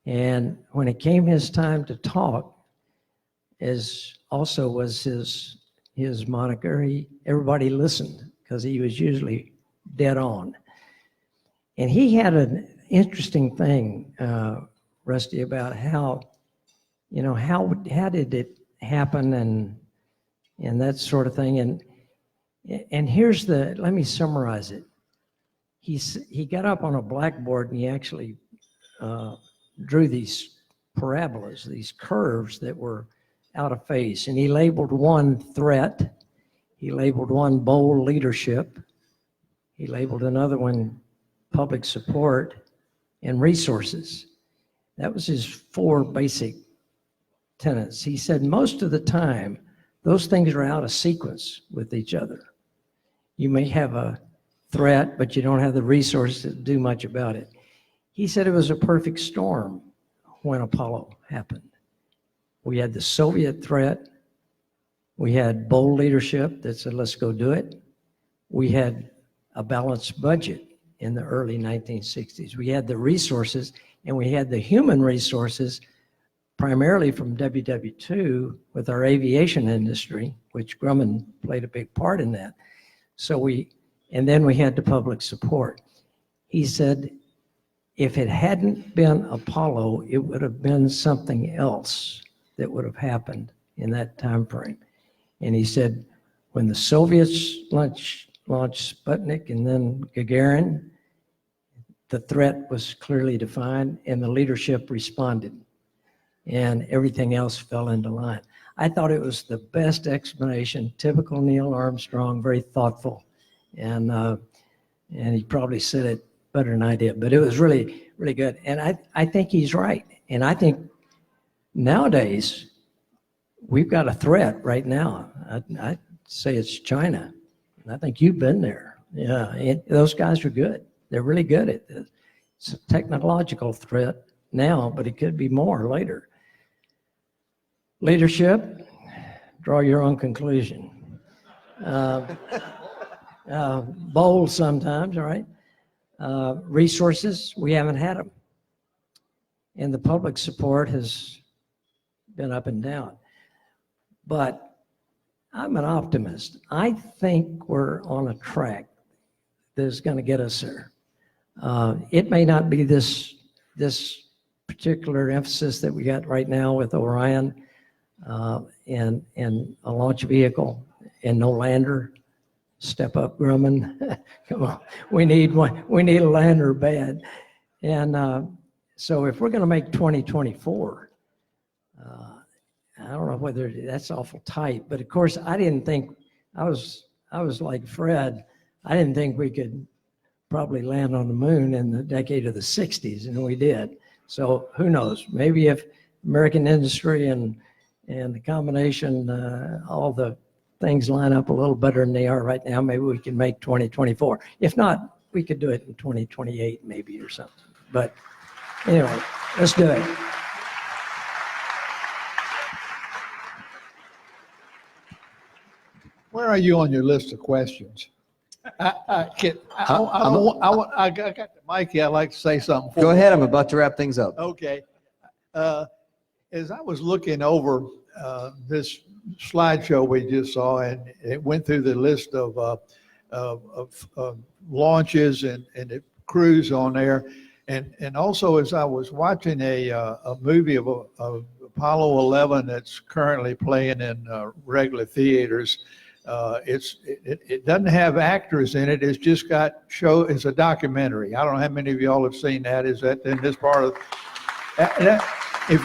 And when it came his time to talk, as also was his moniker, everybody listened, because he was usually dead on. And he had an interesting thing, Rusty, about how did it happen and that sort of thing. And here's let me summarize it. He got up on a blackboard and he actually drew these parabolas, these curves that were out of phase. And he labeled one threat. He labeled one bold leadership. He labeled another one public support and resources. That was his 4 basic tenets. He said most of the time, those things are out of sequence with each other. You may have a threat, but you don't have the resources to do much about it. He said it was a perfect storm when Apollo happened. We had the Soviet threat. We had bold leadership that said, let's go do it. We had a balanced budget in the early 1960s. We had the resources, and we had the human resources, primarily from WW2 with our aviation industry, which Grumman played a big part in that. And then we had the public support. He said, if it hadn't been Apollo, it would have been something else that would have happened in that time frame. And he said, when the Soviets launched Sputnik and then Gagarin, the threat was clearly defined and the leadership responded, and everything else fell into line. I thought it was the best explanation, typical Neil Armstrong, very thoughtful. And he probably said it better than I did, but it was really, really good. And I think he's right. And I think nowadays, we've got a threat right now. I'd say it's China. I think you've been there. Yeah, those guys are good. They're really good at this. It's a technological threat now, but it could be more later. Leadership, draw your own conclusion. Bold sometimes, all right? Resources, we haven't had them. And the public support has been up and down. But I'm an optimist. I think we're on a track that's going to get us there. It may not be this particular emphasis that we got right now with Orion and a launch vehicle and no lander. Step up, Grumman. Come on, we need one. We need a lander bad. And so if we're going to make 2024, I don't know whether that's awful tight, but of course I didn't think, I was like Fred, I didn't think we could probably land on the moon in the decade of the 60s, and we did. So who knows, maybe if American industry and the combination, all the things line up a little better than they are right now, maybe we can make 2024. If not, we could do it in 2028 maybe or something. But anyway, let's do it. Where are you on your list of questions? I got the mic here. I'd like to say something. Go ahead. I'm about to wrap things up. Okay. As I was looking over this slideshow we just saw, and it went through the list of launches and the crews on there, and also as I was watching a movie of Apollo 11 that's currently playing in regular theaters, It doesn't have actors in it. It's just got it's a documentary. I don't know how many of y'all have seen that. Is that in this part of? If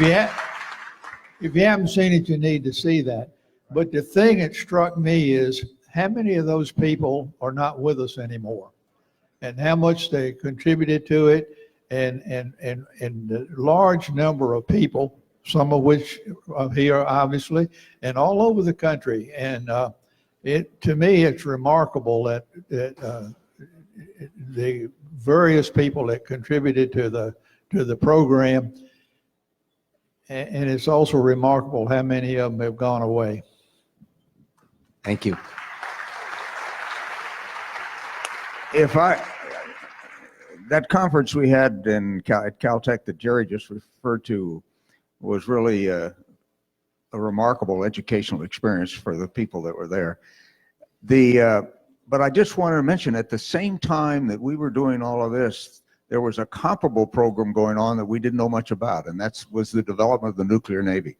you haven't seen it, you need to see that. But the thing that struck me is how many of those people are not with us anymore, and how much they contributed to it, and the large number of people, some of which are here obviously, and all over the country. And to me, it's remarkable that the various people that contributed to the program, and it's also remarkable how many of them have gone away. Thank you. That conference we had at Caltech that Jerry just referred to was really a remarkable educational experience for the people that were there. But I just wanted to mention, at the same time that we were doing all of this, there was a comparable program going on that we didn't know much about, and that was the development of the nuclear navy.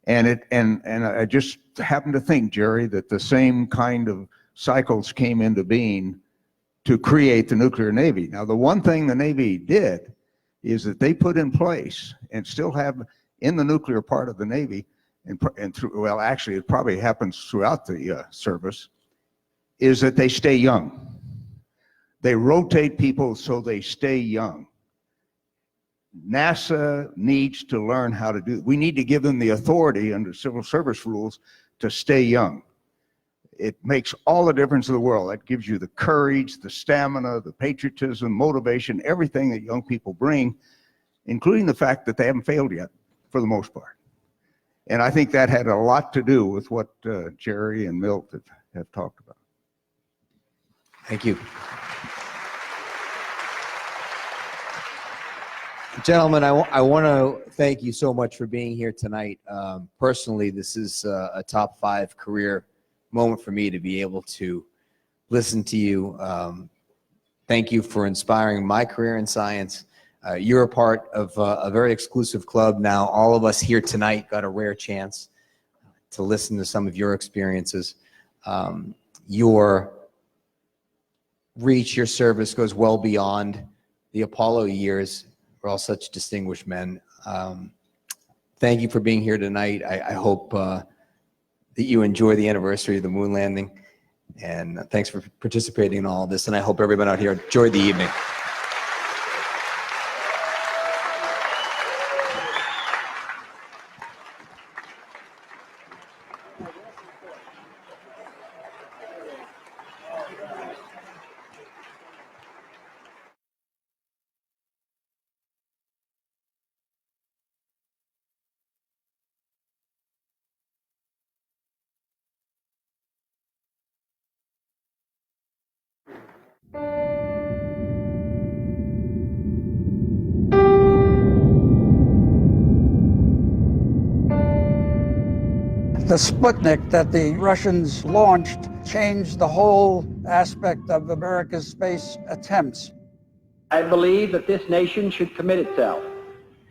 And I just happened to think, Jerry, that the same kind of cycles came into being to create the nuclear navy. Now, the one thing the Navy did is that they put in place, and still have in the nuclear part of the Navy, well, actually, it probably happens throughout the service, is that they stay young. They rotate people so they stay young. NASA needs to learn how to do. We need to give them the authority under civil service rules to stay young. It makes all the difference in the world. That gives you the courage, the stamina, the patriotism, motivation, everything that young people bring, including the fact that they haven't failed yet, for the most part. And I think that had a lot to do with what Jerry and Milt have talked about. Thank you. Gentlemen, I want to thank you so much for being here tonight. Personally, this is a top 5 career moment for me to be able to listen to you. Thank you for inspiring my career in science. You're a part of a very exclusive club now. All of us here tonight got a rare chance to listen to some of your experiences. Your reach, your service goes well beyond the Apollo years. We're all such distinguished men. Thank you for being here tonight. I hope that you enjoy the anniversary of the moon landing. And thanks for participating in all of this. And I hope everyone out here enjoyed the evening. The Sputnik that the Russians launched changed the whole aspect of America's space attempts. I believe that this nation should commit itself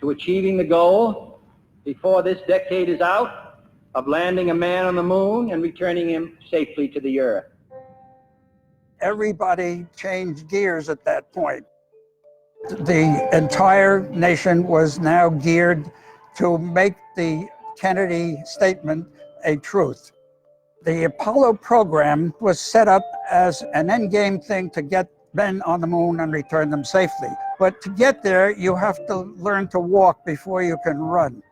to achieving the goal before this decade is out of landing a man on the moon and returning him safely to the earth. Everybody changed gears at that point. The entire nation was now geared to make the Kennedy statement a truth. The Apollo program was set up as an endgame thing to get men on the moon and return them safely. But to get there, you have to learn to walk before you can run.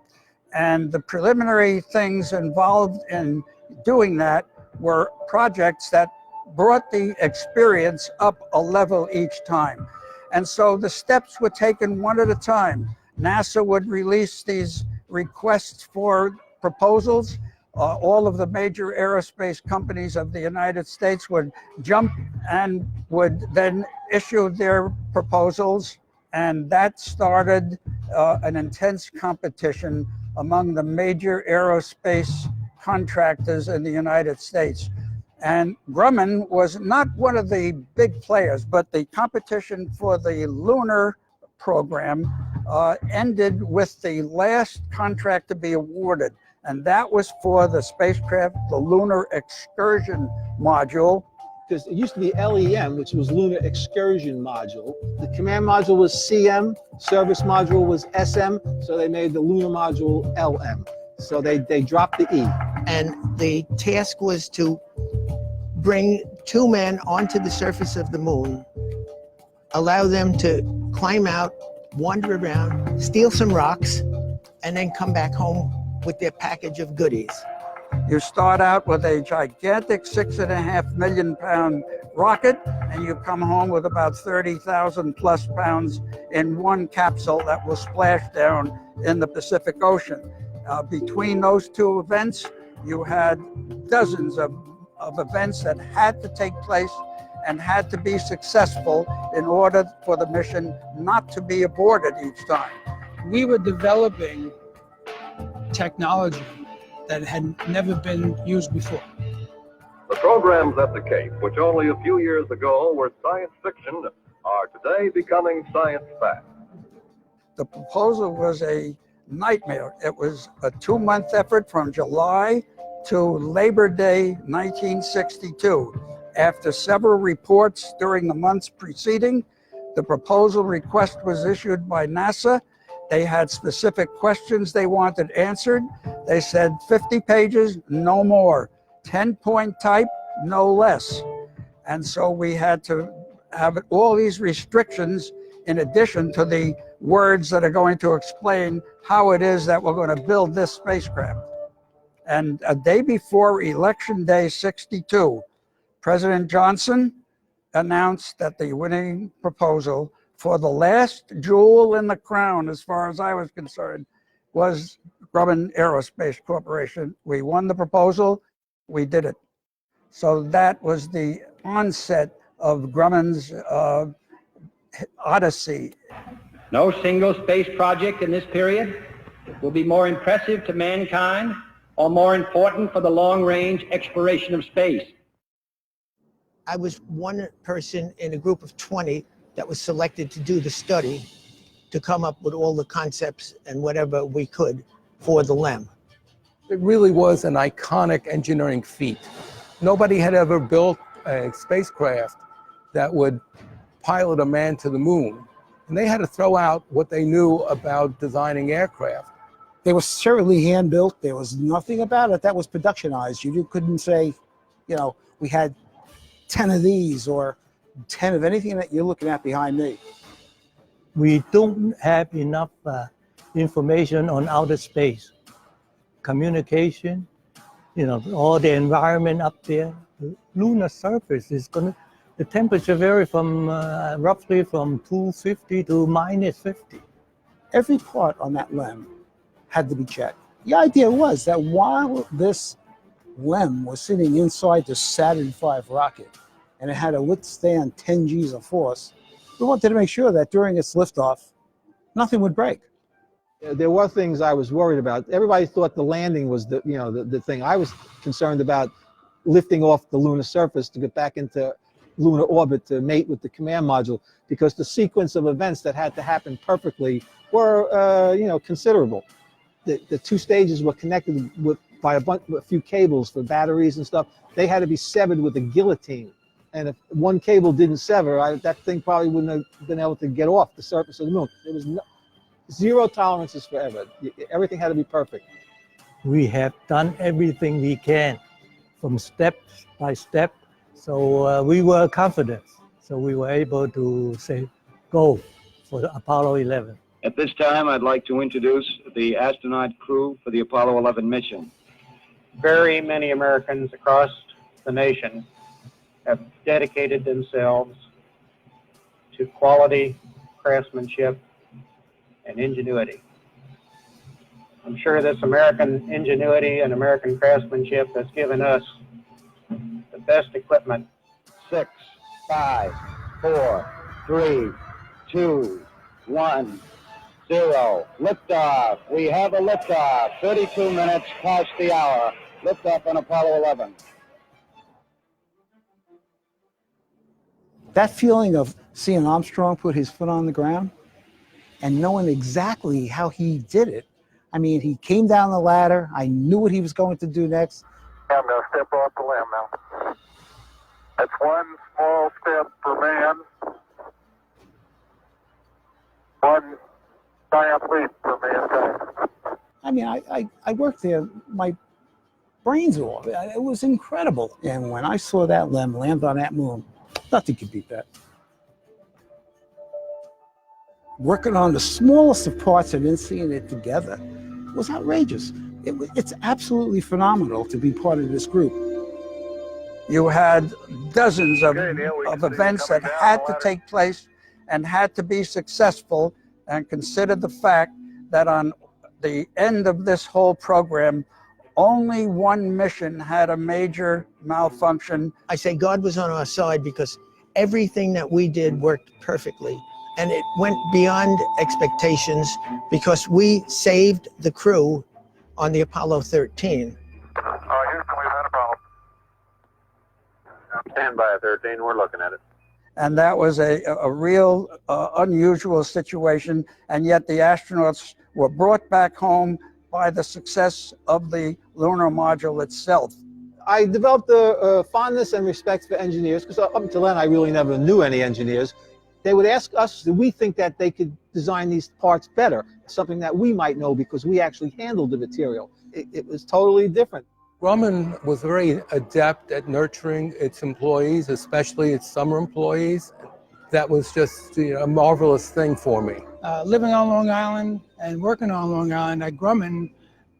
And the preliminary things involved in doing that were projects that brought the experience up a level each time. And so the steps were taken one at a time. NASA would release these requests for proposals. All of the major aerospace companies of the United States would jump and would then issue their proposals. And that started an intense competition among the major aerospace contractors in the United States. And Grumman was not one of the big players, but the competition for the lunar program ended with the last contract to be awarded. And that was for the spacecraft, the Lunar Excursion Module. Because it used to be LEM, which was Lunar Excursion Module. The command module was CM, service module was SM, so they made the lunar module LM. So they dropped the E. And the task was to bring 2 men onto the surface of the moon, allow them to climb out, wander around, steal some rocks, and then come back home with their package of goodies. You start out with a gigantic 6.5 million pound rocket, and you come home with about 30,000 plus pounds in one capsule that will splash down in the Pacific Ocean. Between those 2 events, you had dozens of events that had to take place and had to be successful in order for the mission not to be aborted each time. We were developing technology that had never been used before. The programs at the Cape, which only a few years ago were science fiction, are today becoming science fact. The proposal was a nightmare. It was a 2-month effort from July to Labor Day 1962. After several reports during the months preceding, the proposal request was issued by NASA. They had specific questions they wanted answered. They said 50 pages, no more. 10-point type, no less. And so we had to have all these restrictions in addition to the words that are going to explain how it is that we're going to build this spacecraft. And a day before Election Day 62, President Johnson announced that the winning proposal for the last jewel in the crown, as far as I was concerned, was Grumman Aerospace Corporation. We won the proposal, we did it. So that was the onset of Grumman's odyssey. No single space project in this period will be more impressive to mankind or more important for the long-range exploration of space. I was one person in a group of 20 that was selected to do the study, to come up with all the concepts and whatever we could for the LEM. It really was an iconic engineering feat. Nobody had ever built a spacecraft that would pilot a man to the moon. And they had to throw out what they knew about designing aircraft. They were certainly hand-built. There was nothing about it that was productionized. You couldn't say, you know, we had 10 of these or 10 of anything that you're looking at behind me. We don't have enough information on outer space. Communication, you know, all the environment up there. The lunar surface is the temperature vary from roughly from 250 to -50. Every part on that LEM had to be checked. The idea was that while this LEM was sitting inside the Saturn V rocket, and it had to withstand 10 Gs of force, we wanted to make sure that during its liftoff, nothing would break. There were things I was worried about. Everybody thought the landing was the thing. I was concerned about lifting off the lunar surface to get back into lunar orbit to mate with the command module, because the sequence of events that had to happen perfectly were considerable. The 2 stages were connected by a few cables for batteries and stuff. They had to be severed with a guillotine. And if one cable didn't sever, that thing probably wouldn't have been able to get off the surface of the moon. There was zero tolerances forever. Everything had to be perfect. We have done everything we can from step by step. So we were confident. So we were able to say, go for the Apollo 11. At this time, I'd like to introduce the astronaut crew for the Apollo 11 mission. Very many Americans across the nation have dedicated themselves to quality, craftsmanship, and ingenuity. I'm sure this American ingenuity and American craftsmanship has given us the best equipment. 6, 5, 4, 3, 2, 1, 0. Liftoff. We have a liftoff. 32 minutes past the hour. Liftoff on Apollo 11. That feeling of seeing Armstrong put his foot on the ground and knowing exactly how he did it, I mean, he came down the ladder. I knew what he was going to do next. I'm going to step off the limb now. That's one small step for man, one giant leap for mankind. I mean, I worked there. My brains were off. It was incredible. And when I saw that limb land on that moon, nothing could beat that. Working on the smallest of parts and then seeing it together was outrageous. It's absolutely phenomenal to be part of this group. You had dozens of events that had to take place and had to be successful, and consider the fact that on the end of this whole program, only one mission had a major malfunction. I say God was on our side because everything that we did worked perfectly. And it went beyond expectations because we saved the crew on the Apollo 13. Houston, we've had a problem. Stand by 13, we're looking at it. And that was a real unusual situation. And yet the astronauts were brought back home by the success of the lunar module itself. I developed a fondness and respect for engineers because up until then I really never knew any engineers. They would ask us, do we think that they could design these parts better? Something that we might know because we actually handled the material. It was totally different. Grumman was very adept at nurturing its employees, especially its summer employees. That was just a marvelous thing for me. Living on Long Island and working on Long Island at Grumman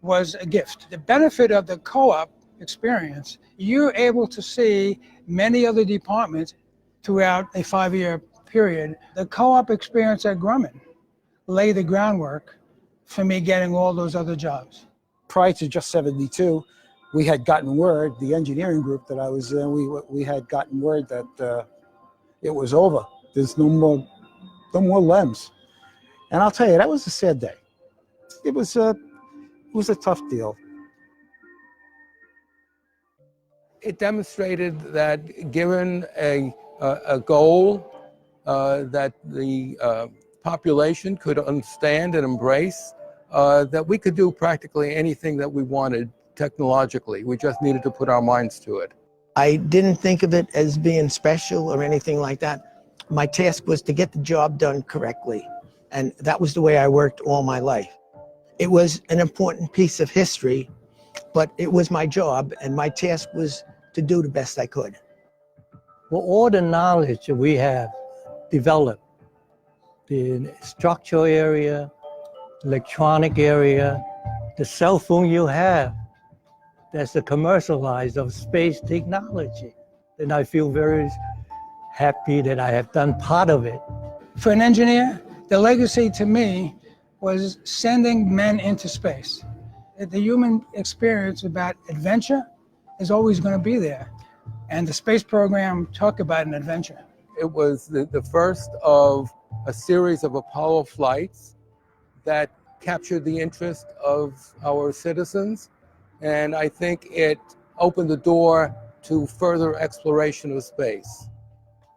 was a gift. The benefit of the co-op experience, you're able to see many other departments throughout a 5-year period. The co-op experience at Grumman laid the groundwork for me getting all those other jobs. Prior to just 72, we had gotten word, the engineering group that I was in, we had gotten word that it was over. There's no more LEMs. And I'll tell you, that was a sad day. It was a tough deal. It demonstrated that given a goal that the population could understand and embrace, that we could do practically anything that we wanted technologically. We just needed to put our minds to it. I didn't think of it as being special or anything like that. My task was to get the job done correctly. And that was the way I worked all my life. It was an important piece of history, but it was my job and my task was to do the best I could. Well, all the knowledge that we have developed, the structural area, electronic area, the cell phone you have, that's the commercialized of space technology. And I feel very happy that I have done part of it. For an engineer, the legacy to me was sending men into space. The human experience about adventure is always going to be there. And the space program talked about an adventure. It was the first of a series of Apollo flights that captured the interest of our citizens. And I think it opened the door to further exploration of space.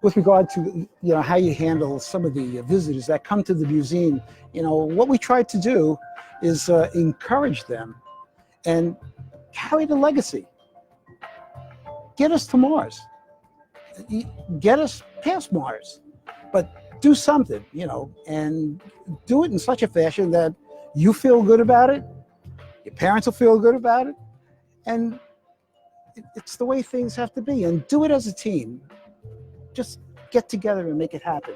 With regard to how you handle some of the visitors that come to the museum, what we try to do is encourage them and carry the legacy. Get us to Mars. Get us past Mars. But do something, and do it in such a fashion that you feel good about it, your parents will feel good about it, and it's the way things have to be. And do it as a team. Just get together and make it happen.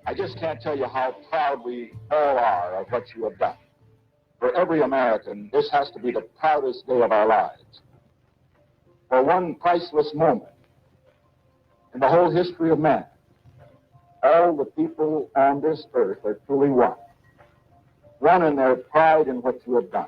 I just can't tell you how proud we all are of what you have done. For every American, this has to be the proudest day of our lives. For one priceless moment in the whole history of man, all the people on this earth are truly one. One in their pride in what you have done.